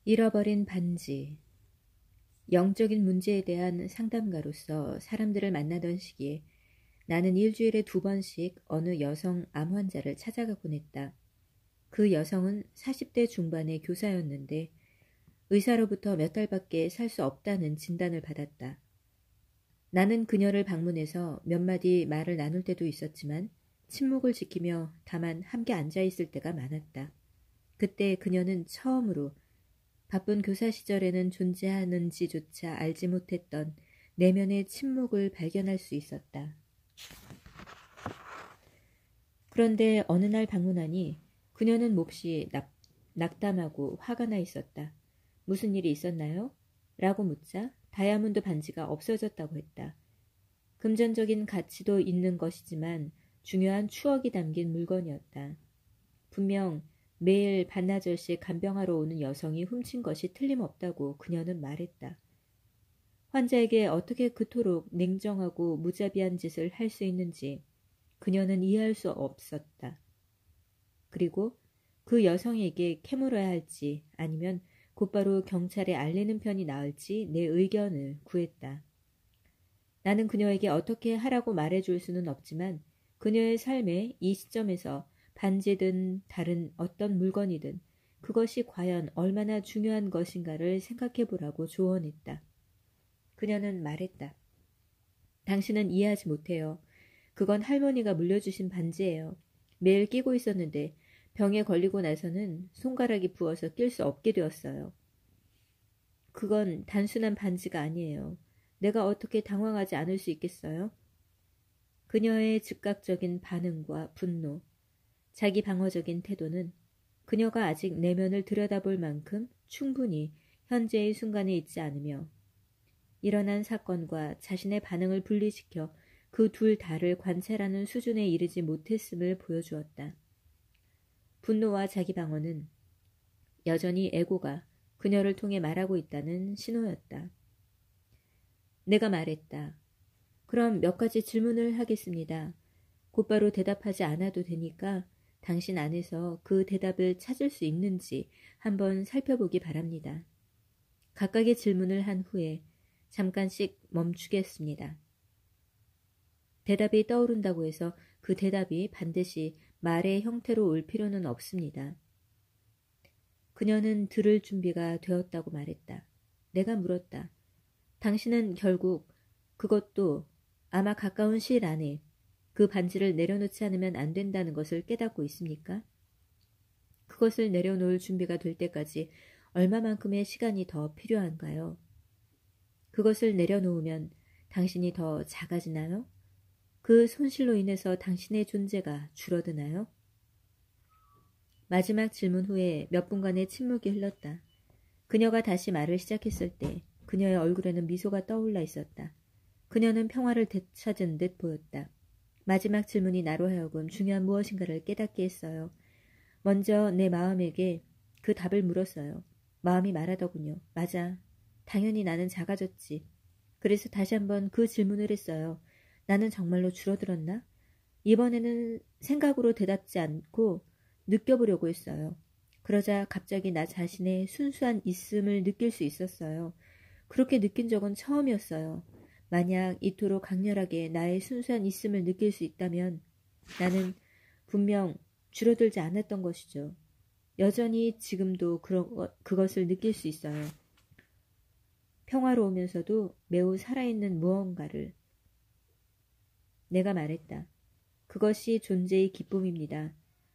잃어버린 반지. 영적인 문제에 대한 상담가로서 사람들을 만나던 시기에 나는 일주일에 2번씩 어느 여성 암 환자를 찾아가곤 했다. 그 여성은 40대 중반의 교사였는데 의사로부터 몇 달밖에 살 수 없다는 진단을 받았다. 나는 그녀를 방문해서 몇 마디 말을 나눌 때도 있었지만 침묵을 지키며 다만 함께 앉아 있을 때가 많았다. 그때 그녀는 처음으로 바쁜 교사 시절에는 존재하는지조차 알지 못했던 내면의 침묵을 발견할 수 있었다. 그런데 어느 날 방문하니 그녀는 몹시 낙담하고 화가 나 있었다. 무슨 일이 있었나요? 라고 묻자 다이아몬드 반지가 없어졌다고 했다. 금전적인 가치도 있는 것이지만 중요한 추억이 담긴 물건이었다. 분명 매일 반나절씩 간병하러 오는 여성이 훔친 것이 틀림없다고 그녀는 말했다. 환자에게 어떻게 그토록 냉정하고 무자비한 짓을 할 수 있는지 그녀는 이해할 수 없었다. 그리고 그 여성에게 캐물어야 할지 아니면 곧바로 경찰에 알리는 편이 나을지 내 의견을 구했다. 나는 그녀에게 어떻게 하라고 말해줄 수는 없지만 그녀의 삶에 이 시점에서 반지든 다른 어떤 물건이든 그것이 과연 얼마나 중요한 것인가를 생각해 보라고 조언했다. 그녀는 말했다. 당신은 이해하지 못해요. 그건 할머니가 물려주신 반지예요. 매일 끼고 있었는데 병에 걸리고 나서는 손가락이 부어서 낄 수 없게 되었어요. 그건 단순한 반지가 아니에요. 내가 어떻게 당황하지 않을 수 있겠어요? 그녀의 즉각적인 반응과 분노, 자기 방어적인 태도는 그녀가 아직 내면을 들여다볼 만큼 충분히 현재의 순간에 있지 않으며 일어난 사건과 자신의 반응을 분리시켜 그 둘 다를 관찰하는 수준에 이르지 못했음을 보여주었다. 분노와 자기 방어는 여전히 에고가 그녀를 통해 말하고 있다는 신호였다. 내가 말했다. 그럼 몇 가지 질문을 하겠습니다. 곧바로 대답하지 않아도 되니까 당신 안에서 그 대답을 찾을 수 있는지 한번 살펴보기 바랍니다. 각각의 질문을 한 후에 잠깐씩 멈추겠습니다. 대답이 떠오른다고 해서 그 대답이 반드시 말의 형태로 올 필요는 없습니다. 그녀는 들을 준비가 되었다고 말했다. 내가 물었다. 당신은 결국 그것도 아마 가까운 시일 안에 그 반지를 내려놓지 않으면 안 된다는 것을 깨닫고 있습니까? 그것을 내려놓을 준비가 될 때까지 얼마만큼의 시간이 더 필요한가요? 그것을 내려놓으면 당신이 더 작아지나요? 그 손실로 인해서 당신의 존재가 줄어드나요? 마지막 질문 후에 몇 분간의 침묵이 흘렀다. 그녀가 다시 말을 시작했을 때 그녀의 얼굴에는 미소가 떠올라 있었다. 그녀는 평화를 되찾은 듯 보였다. 마지막 질문이 나로 하여금 중요한 무엇인가를 깨닫게 했어요. 먼저 내 마음에게 그 답을 물었어요. 마음이 말하더군요. 맞아. 당연히 나는 작아졌지. 그래서 다시 한번 그 질문을 했어요. 나는 정말로 줄어들었나? 이번에는 생각으로 대답지 않고 느껴보려고 했어요. 그러자 갑자기 나 자신의 순수한 있음을 느낄 수 있었어요. 그렇게 느낀 적은 처음이었어요. 만약 이토록 강렬하게 나의 순수한 있음을 느낄 수 있다면 나는 분명 줄어들지 않았던 것이죠. 여전히 지금도 그것을 느낄 수 있어요. 평화로우면서도 매우 살아있는 무언가를. 내가 말했다. 그것이 존재의 기쁨입니다.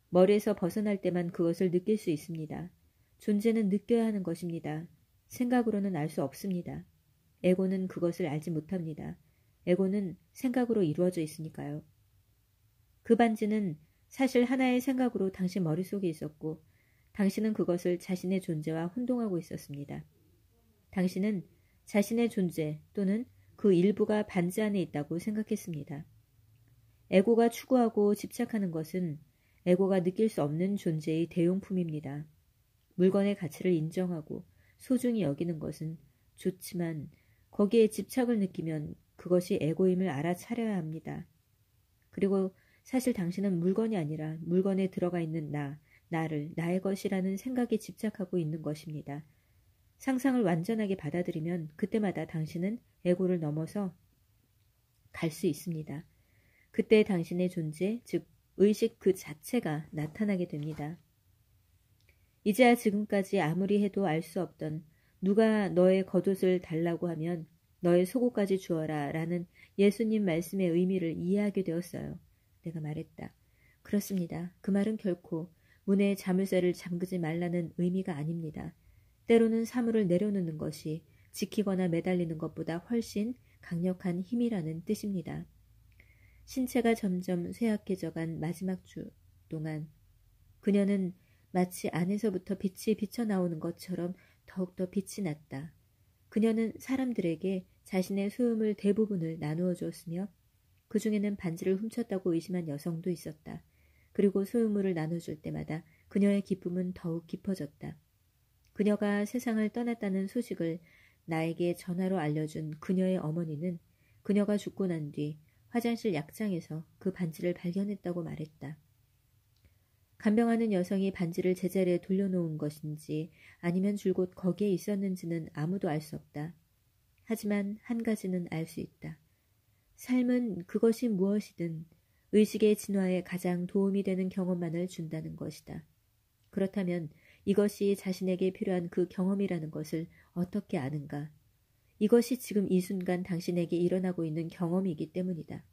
머리에서 벗어날 때만 그것을 느낄 수 있습니다. 존재는 느껴야 하는 것입니다. 생각으로는 알 수 없습니다. 에고는 그것을 알지 못합니다. 에고는 생각으로 이루어져 있으니까요. 그 반지는 사실 하나의 생각으로 당신 머릿속에 있었고 당신은 그것을 자신의 존재와 혼동하고 있었습니다. 당신은 자신의 존재 또는 그 일부가 반지 안에 있다고 생각했습니다. 에고가 추구하고 집착하는 것은 에고가 느낄 수 없는 존재의 대용품입니다. 물건의 가치를 인정하고 소중히 여기는 것은 좋지만 거기에 집착을 느끼면 그것이 에고임을 알아차려야 합니다. 그리고 사실 당신은 물건이 아니라 물건에 들어가 있는 나를 나의 것이라는 생각에 집착하고 있는 것입니다. 상상을 완전하게 받아들이면 그때마다 당신은 에고를 넘어서 갈 수 있습니다. 그때 당신의 존재, 즉 의식 그 자체가 나타나게 됩니다. 이제야 지금까지 아무리 해도 알 수 없던 누가 너의 겉옷을 달라고 하면 너의 속옷까지 주어라 라는 예수님 말씀의 의미를 이해하게 되었어요. 내가 말했다. 그렇습니다. 그 말은 결코 문에 자물쇠를 잠그지 말라는 의미가 아닙니다. 때로는 사물을 내려놓는 것이 지키거나 매달리는 것보다 훨씬 강력한 힘이라는 뜻입니다. 신체가 점점 쇠약해져간 마지막 주 동안 그녀는 마치 안에서부터 빛이 비쳐나오는 것처럼 더욱더 빛이 났다. 그녀는 사람들에게 자신의 소유물 대부분을 나누어 주었으며 그 중에는 반지를 훔쳤다고 의심한 여성도 있었다. 그리고 소유물을 나눠줄 때마다 그녀의 기쁨은 더욱 깊어졌다. 그녀가 세상을 떠났다는 소식을 나에게 전화로 알려준 그녀의 어머니는 그녀가 죽고 난 뒤 화장실 약장에서 그 반지를 발견했다고 말했다. 간병하는 여성이 반지를 제자리에 돌려놓은 것인지 아니면 줄곧 거기에 있었는지는 아무도 알 수 없다. 하지만 한 가지는 알 수 있다. 삶은 그것이 무엇이든 의식의 진화에 가장 도움이 되는 경험만을 준다는 것이다. 그렇다면 이것이 자신에게 필요한 그 경험이라는 것을 어떻게 아는가? 이것이 지금 이 순간 당신에게 일어나고 있는 경험이기 때문이다.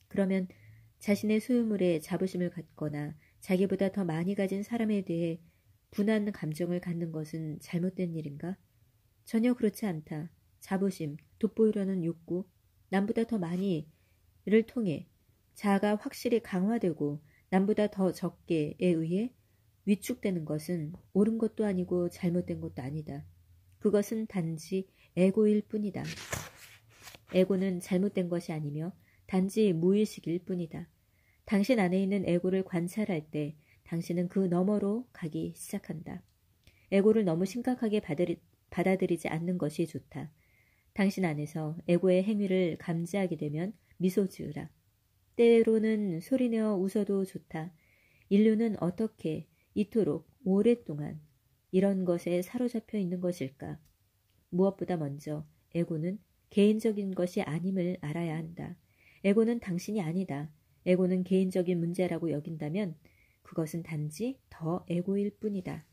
그러면 자신의 소유물에 자부심을 갖거나 자기보다 더 많이 가진 사람에 대해 분한 감정을 갖는 것은 잘못된 일인가? 전혀 그렇지 않다. 자부심, 돋보이려는 욕구, 남보다 더 많이를 통해 자아가 확실히 강화되고 남보다 더 적게에 의해 위축되는 것은 옳은 것도 아니고 잘못된 것도 아니다. 그것은 단지 에고일 뿐이다. 에고는 잘못된 것이 아니며 단지 무의식일 뿐이다. 당신 안에 있는 에고를 관찰할 때 당신은 그 너머로 가기 시작한다. 에고를 너무 심각하게 받아들이지 않는 것이 좋다. 당신 안에서 에고의 행위를 감지하게 되면 미소 지으라. 때로는 소리내어 웃어도 좋다. 인류는 어떻게 이토록 오랫동안 이런 것에 사로잡혀 있는 것일까? 무엇보다 먼저 에고는 개인적인 것이 아님을 알아야 한다. 에고는 당신이 아니다. 에고는 개인적인 문제라고 여긴다면 그것은 단지 더 에고일 뿐이다.